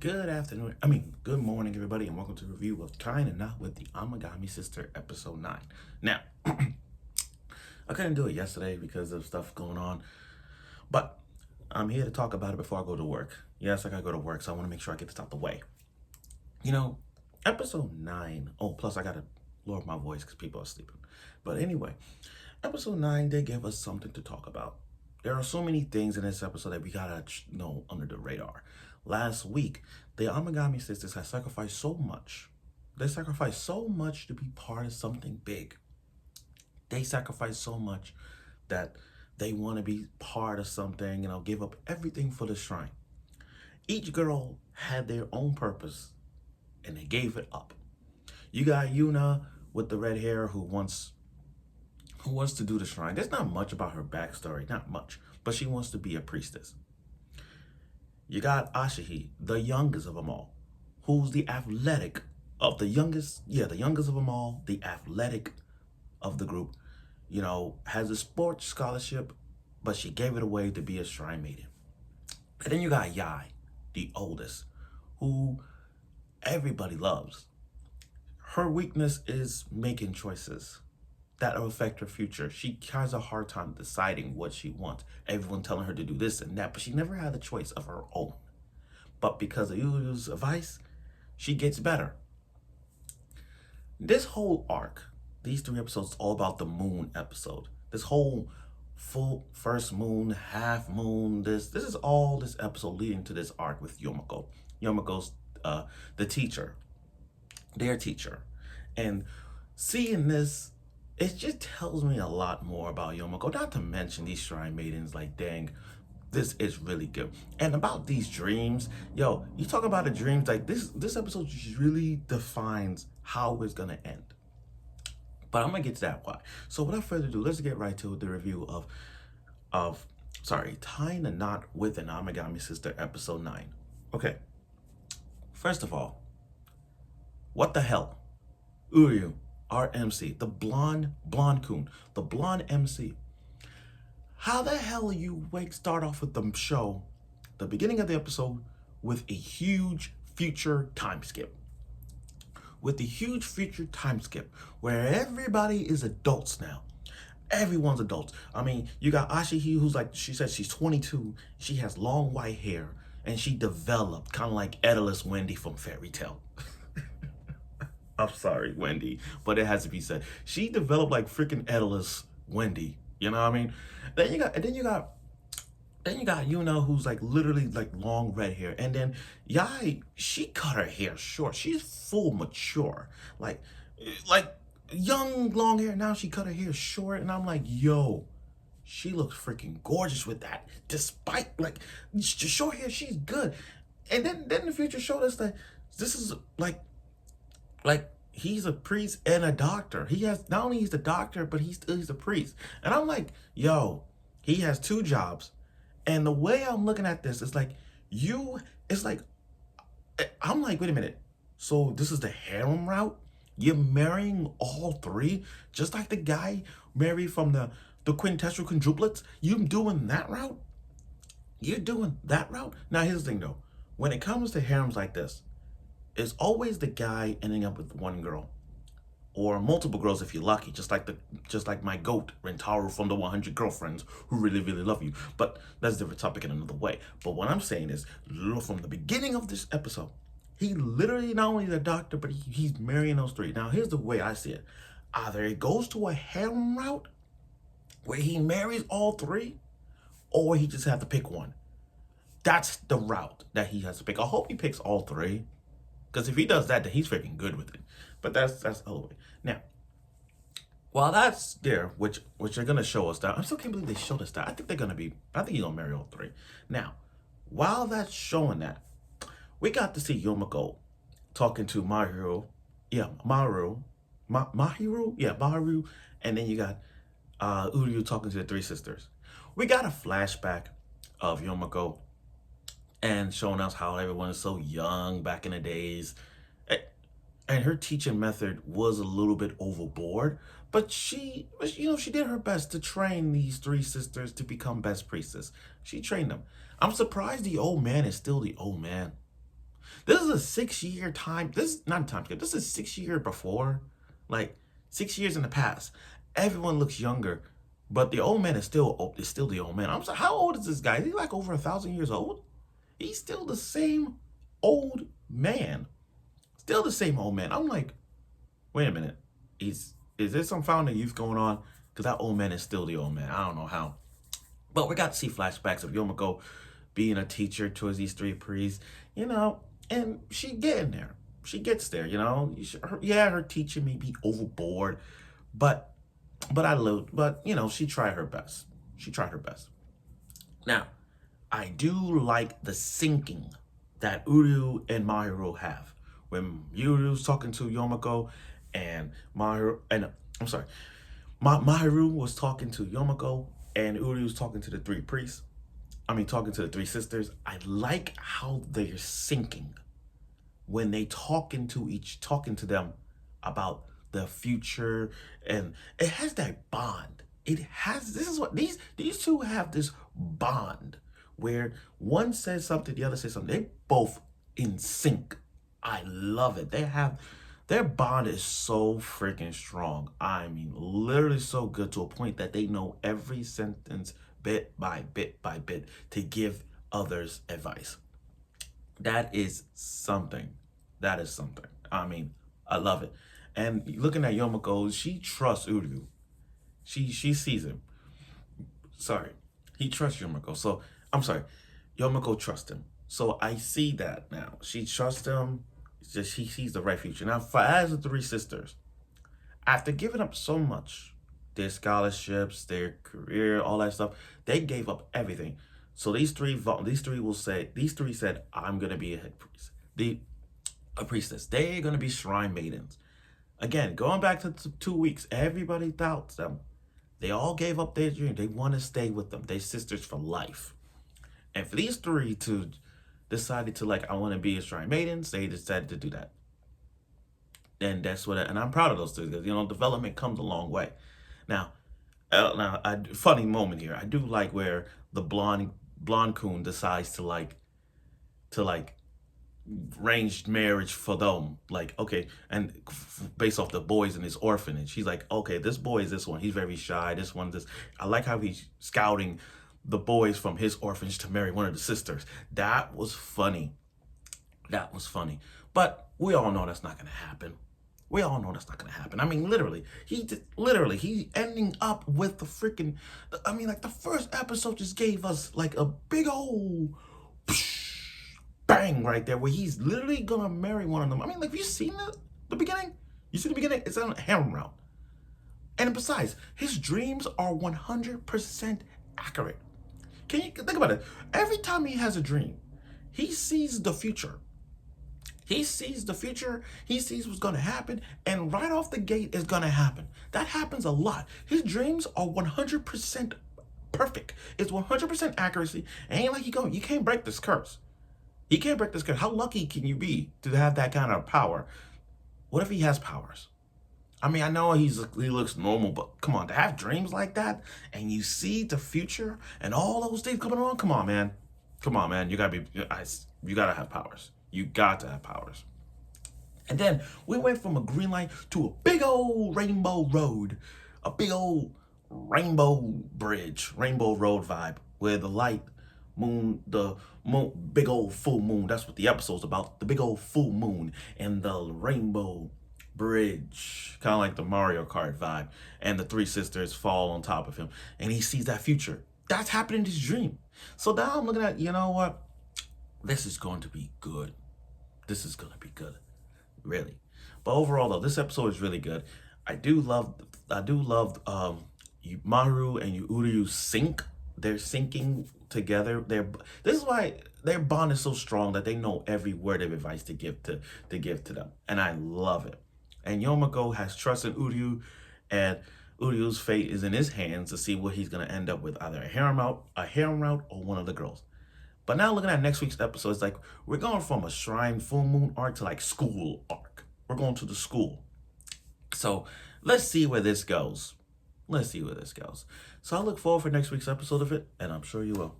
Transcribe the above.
Good afternoon. Good morning, everybody, and welcome to a review of Kinda Not with the Amagami Sister, episode 9. Now, I couldn't do it yesterday because of stuff going on, but I'm here to talk about it before I go to work. Yes, I gotta go to work, so I want to make sure I get this out the way. Episode 9. Oh, plus I gotta lower my voice because people are sleeping. But anyway, episode 9, they give us something to talk about. There are so many things in this episode that we gotta know under the radar. Last week, the Amagami sisters had sacrificed so much. They sacrificed so much to be part of something big. They sacrificed so much that they want to be part of something, give up everything for the shrine. Each girl had their own purpose, and they gave it up. You got Yuna with the red hair who wants to do the shrine. There's not much about her backstory, not much, but she wants to be a priestess. You got Ashihi, the youngest of them all, who's the athletic of the youngest, the youngest of them all, the athletic of the group, has a sports scholarship, but she gave it away to be a shrine maiden. And then you got Yai, the oldest, who everybody loves. Her weakness is making choices that will affect her future. She has a hard time deciding what she wants. Everyone telling her to do this and that, but she never had a choice of her own. But because of Uryu's advice, she gets better. This whole arc, these 3 episodes, is all about the moon episode. This whole full first moon, half moon, this is all this episode leading to this arc with Yomiko. Yomiko's the teacher, their teacher. And seeing this, it just tells me a lot more about Yomiko. Not to mention these shrine maidens, like, dang, this is really good. And about these dreams, you talk about the dreams, like this episode just really defines how it's gonna end. But I'm gonna get to that why. So without further ado, let's get right to the review of Tying a Knot with an Amagami Sister, episode 9. Okay. First of all, what the hell? Uryu, our MC, the blonde coon, the blonde MC. How the hell you start off with the show, the beginning of the episode, with a huge future time skip? With a huge future time skip where everybody is adults now. Everyone's adults. You got Ashihi, who's like, she says she's 22, she has long white hair, and she developed kind of like Edalus Wendy from Fairy Tail. I'm sorry, Wendy, but it has to be said. She developed like freaking Edalus Wendy. You know what I mean? Then you got Yuna, who's like literally like long red hair, and then Yai, she cut her hair short. She's full mature, like young long hair. Now she cut her hair short, and I'm like, yo, she looks freaking gorgeous with that. Despite like short hair, she's good. And then the future showed us that this is like he's a priest and a doctor. He has, not only he's a doctor, but he's a priest. And I'm like, yo, he has 2 jobs. And the way I'm looking at this is like, I'm like, wait a minute. So this is the harem route? You're marrying all 3? Just like the guy married from the quintessential quadruplets? You doing that route? You're doing that route? Now here's the thing though. When it comes to harems like this, it's always the guy ending up with 1 girl, or multiple girls if you're lucky, just like my goat Rentaru from the 100 Girlfriends who really, really love you. But that's a different topic in another way. But what I'm saying is, from the beginning of this episode, he literally not only is a doctor, but he's marrying those 3. Now here's the way I see it: either it goes to a harem route where he marries all 3, or he just has to pick one. That's the route that he has to pick. I hope he picks all 3. Because if he does that, then he's freaking good with it. But that's the other way. Now, while that's there, which they're gonna show us that, I still can't believe they showed us that. I think he's gonna marry all 3. Now, while that's showing that, we got to see Yomiko talking to Mahiru. Mahiru. And then you got Uryu talking to the 3 sisters. We got a flashback of Yomiko and showing us how everyone is so young back in the days. And her teaching method was a little bit overboard, but she did her best to train these 3 sisters to become best priestess. She trained them. I'm surprised the old man is still the old man. This is a 6 year time. This is not a time skip. This is 6 year before, like 6 years in the past. Everyone looks younger, but the old man is still the old man. I'm sorry, how old is this guy? Is he like over 1,000 years old? He's still the same old man. Still the same old man. I'm like, wait a minute. Is there some founding youth going on? Because that old man is still the old man. I don't know how. But we got to see flashbacks of Yomiko being a teacher towards these three priests, and she getting there. She gets there, her teaching may be overboard, but she tried her best. She tried her best. Now, I do like the syncing that Uryu and Mahiru have. When Uryu's talking to Yomiko and Mahiru, and I'm sorry, Mahiru was talking to Yomiko and Uryu was talking to the three priests. Talking to the three sisters. I like how they're syncing when they talking to them about the future, and it has that bond. These two have this bond where one says something, the other says something. They both in sync. I love it. Their bond is so freaking strong. Literally so good to a point that they know every sentence bit by bit by bit to give others advice. That is something. That is something. I love it. And looking at Yomiko, she trusts Uryu. She sees him. Sorry. He trusts Yomiko. So, I'm sorry. Yomiko trusts him. So I see that now. She trusts him. She sees the right future. Now, as the three sisters, after giving up so much, their scholarships, their career, all that stuff, they gave up everything. So these three said, I'm gonna be a head priest. A priestess. They're gonna be shrine maidens. Again, going back to 2 weeks, everybody doubts them. They all gave up their dream. They want to stay with them. They're sisters for life. And for these three to decided to I want to be a shrine maidens, they decided to do that. And that's and I'm proud of those two because development comes a long way. Now, funny moment here. I do like where the blonde coon decides to arranged marriage for them. Okay, and based off the boys in his orphanage, he's like, okay, this boy is this one. He's very shy. This one, this. I like how he's scouting the boys from his orphanage to marry one of the sisters. That was funny. That was funny. But we all know that's not gonna happen. We all know that's not gonna happen. He ending up with the freaking. The first episode just gave us a big old bang right there, where he's literally gonna marry one of them. Have you seen the beginning? You see the beginning? It's on a harem route. And besides, his dreams are 100% accurate. Can you think about it? Every time he has a dream, he sees the future. He sees the future, he sees what's gonna happen, and right off the gate it's gonna happen. That happens a lot. His dreams are 100% perfect. It's 100% accuracy. It ain't like you can't break this curse. He can't break this curse. How lucky can you be to have that kind of power? What if he has powers? I know he looks normal, but come on, to have dreams like that and you see the future and all those things coming on, come on, man. You gotta have powers. You got to have powers. And then we went from a green light to a big old rainbow road, a big old rainbow bridge, rainbow road vibe, where the light, big old full moon, that's what the episode's about, the big old full moon and the rainbow bridge, kind of like the Mario Kart vibe, and the three sisters fall on top of him, and he sees that future. That's happening in his dream. So now I'm looking at, you know what? This is going to be good. This is going to be good. Really. But overall, though, this episode is really good. I do love Mahiru and Uryu sync. They're syncing together. This is why their bond is so strong that they know every word of advice to give to them. And I love it. And Yomiko has trust in Uryu, and Uryu's fate is in his hands to see what he's going to end up with, either a harem route, or one of the girls. But now looking at next week's episode, it's we're going from a shrine full moon arc to school arc. We're going to the school. So let's see where this goes. So I look forward for next week's episode of it, and I'm sure you will.